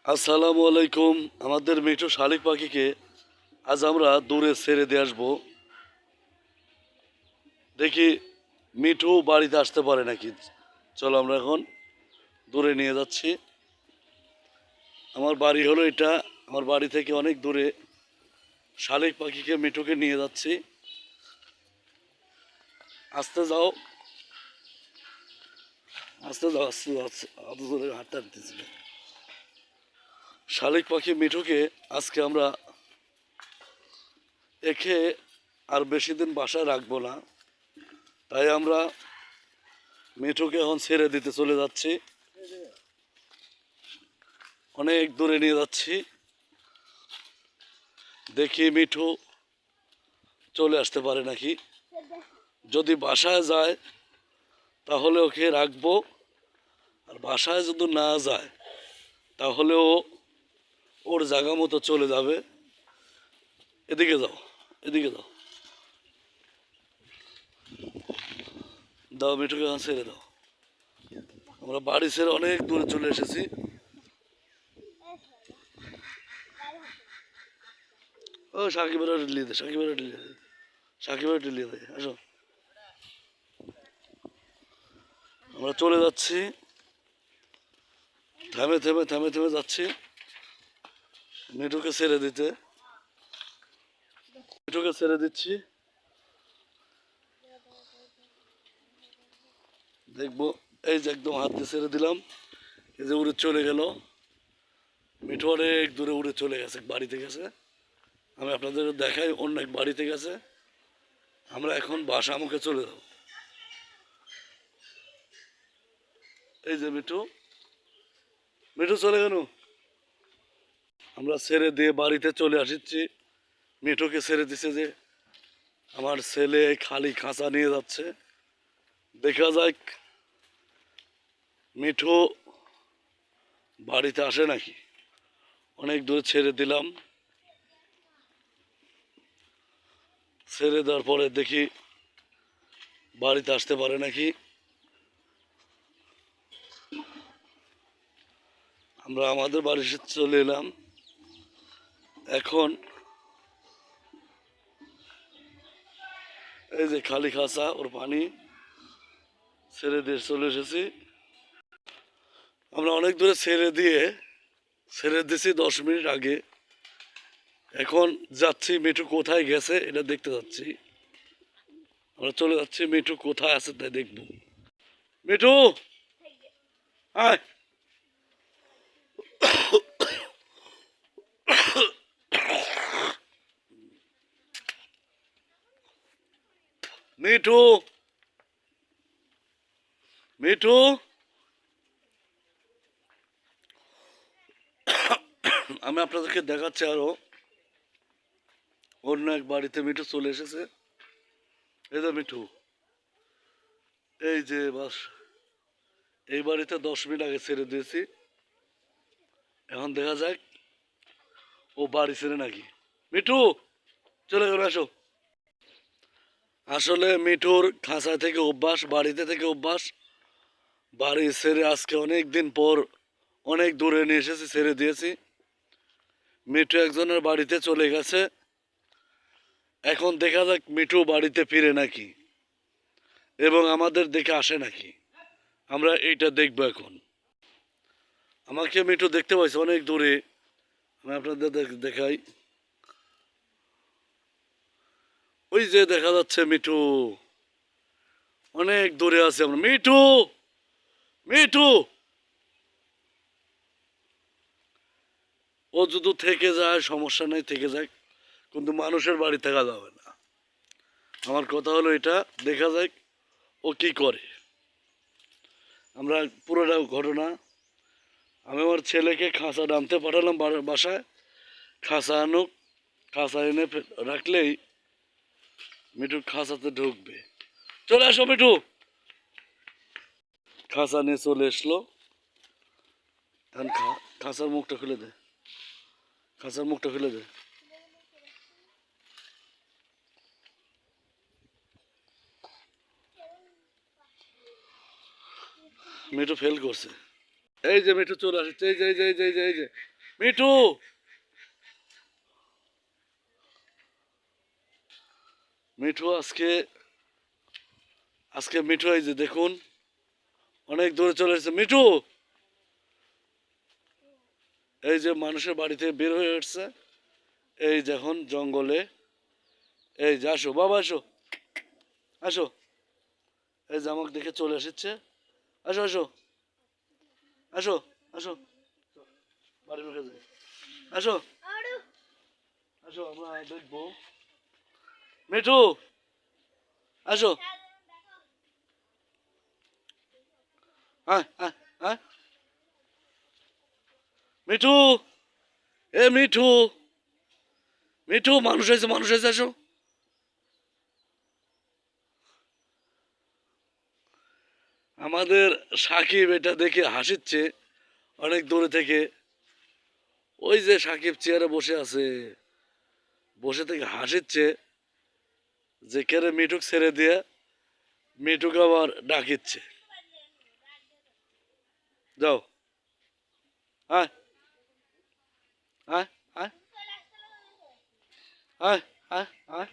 আসসালামু আলাইকুম। আমাদের মিঠু শালিক পাখিকে আজ আমরা দূরে ছেড়ে দিয়ে আসবো। দেখি মিঠু বাড়িতে আসতে পারে নাকি। চলো আমরা এখন দূরে নিয়ে যাচ্ছি। আমার বাড়ি হলো এটা। আমার বাড়ি থেকে অনেক দূরে শালিক পাখিকে মিঠুকে নিয়ে যাচ্ছি। আস্তে যাও, আস্তে যাও, আস্তে যাও, আস্তে জোরে হাঁটতে হাঁটতেছি। শালিক পাখি মিঠুকে আজকে আমরা একে আর বেশি দিন বাসায় রাখবো না, তাই আমরা মিঠুকে এখন ছেড়ে দিতে চলে যাচ্ছি। অনেক দূরে নিয়ে যাচ্ছি। দেখি মিঠু চলে আসতে পারে নাকি। যদি বাসায় যায় তাহলে ওকে রাখবো, আর বাসায় যদি না যায় তাহলে ও ওর জায়গা মতো চলে যাবে। এদিকে যাও, এদিকে যাও, দাও মিঠুকে এখন ছেড়ে দাও। আমরা বাড়ি ছেড়ে অনেক দূরে চলে এসেছি। ও সাকিবের টিলিয়ে দে, সাকিবের টিলিয়ে দে, সাকিবের টিলিয়ে দে, আসো। আমরা চলে যাচ্ছি, থেমে থেমে থেমে থেমে যাচ্ছি মিঠুকে ছেড়ে দিতে। মিঠুকে ছেড়ে দিচ্ছি, দেখবো। এই যে একদম হাত দিয়ে ছেড়ে দিলাম, এই যে উড়ে চলে গেল। মিঠু অনেক দূরে উড়ে চলে গেছে, বাড়িতে গেছে। আমি আপনাদের দেখাই, অন্য এক বাড়িতে গেছে। আমরা এখন বাসা মুখে চলে যাব। এই যে মিঠু, মিঠু চলে গেল। আমরা ছেড়ে দিয়ে বাড়িতে চলে আসছি। মিঠুকে ছেড়ে দিছে যে আমার ছেলে খালি খাঁচা নিয়ে যাচ্ছে। দেখা যাক মিঠু বাড়িতে আসে নাকি। অনেক দূরে ছেড়ে দিলাম। ছেড়ে দেওয়ার পরে দেখি বাড়িতে আসতে পারে নাকি। আমরা আমাদের বাড়ি চলে এলাম। এখন এই যে খালি খাঁচা, ওর পানি ছেড়ে দিয়ে চলে এসেছি। আমরা অনেক দূরে ছেড়ে দিয়েছি 10 মিনিট আগে। এখন যাচ্ছি মিঠু কোথায় গেছে এটা দেখতে যাচ্ছি। আমরা চলে যাচ্ছি, মিঠু কোথায় আছে তাই দেখবো। মিঠু আয়, মিঠু, মিঠু। আমি আপনাদেরকে দেখাচ্ছি আরো অন্য এক বাড়িতে মিঠু চলে এসেছে। এই যে মিঠু, এই যে বাস, এই বাড়িতে 10 মিনিট আগে ছেড়ে দিয়েছি। এখন দেখা যাক ও বাড়ি ছেড়ে নাকি। মিঠু চলে গেল, আসো। আসলে মিঠুর খাঁচা থেকে অভ্যাস, বাড়িতে থেকে অভ্যাস। বাড়ি ছেড়ে আজকে অনেক দিন পর অনেক দূরে নিয়ে এসেছি, ছেড়ে দিয়েছি। মিঠু একজনের বাড়িতে চলে গেছে। এখন দেখা যাক মিঠু বাড়িতে ফিরে নাকি এবং আমাদের দেখে আসে নাকি। আমরা এইটা দেখবো এখন। আমাকে মিঠু দেখতে পাইছে অনেক দূরে। আমি আপনাদের দেখাই, ওই যে দেখা যাচ্ছে মিঠু অনেক দূরে আছে। আমরা মিঠু, মিঠু, ও যদি থেকে যায় সমস্যা নেই, থেকে যায়, কিন্তু মানুষের বাড়ি থাকা যাবে না। আমার কথা হলো এটা, দেখা যাক ও কি করে। আমরা পুরোটা ঘটনা, আমি আমার ছেলেকে খাঁচা নামতে পাঠালাম বাসায়। খাঁচা আনুক, খাঁচা এনে রাখলেই মিঠু খাঁচাতে ঢুকবে। চলে আসো মিঠু। খাঁচা নিয়ে চলে এসলো। এখন খাঁচার মুখটা খুলে দে, খাঁচার মুখটা খুলে দে। মিঠু ফেল করছে। এই যে মিঠু চলে আসছে, এই যে এই যে এই যে এই যে এই যে মিঠু, মিঠু আজকে আজকে মিঠু এই যে দেখুন অনেক দূরে চলে এসেছে মিঠু। এই যে মানুষের বাড়িতে বের হয়ে উঠছে, এই যখন জঙ্গলে, এই যে আসো বাবা আসো, আসো, এই যে আমাকে দেখে চলে এসেছে, আসো আসো, আসো, আসো, বাড়ির মুখে যাই, আসো, আসো আমরা দেখবো, মিঠু আসো, হ্যাঁ হ্যাঁ হ্যাঁ, মিঠু, এ মিঠু, মিঠু মানুষ হয়েছে, মানুষ হয়েছে, আসো। আমাদের সাকিব এটা দেখে হাসিচ্ছে অনেক দূরে থেকে, ওই যে সাকিব চেয়ারে বসে আছে, বসে থেকে হাসিচ্ছে যে কেরে মিঠুক ছেড়ে দিয়ে মিঠুক আবার ডাকিচ্ছে, যাও, হ্যাঁ হ্যাঁ হ্যাঁ হ্যাঁ হ্যাঁ হ্যাঁ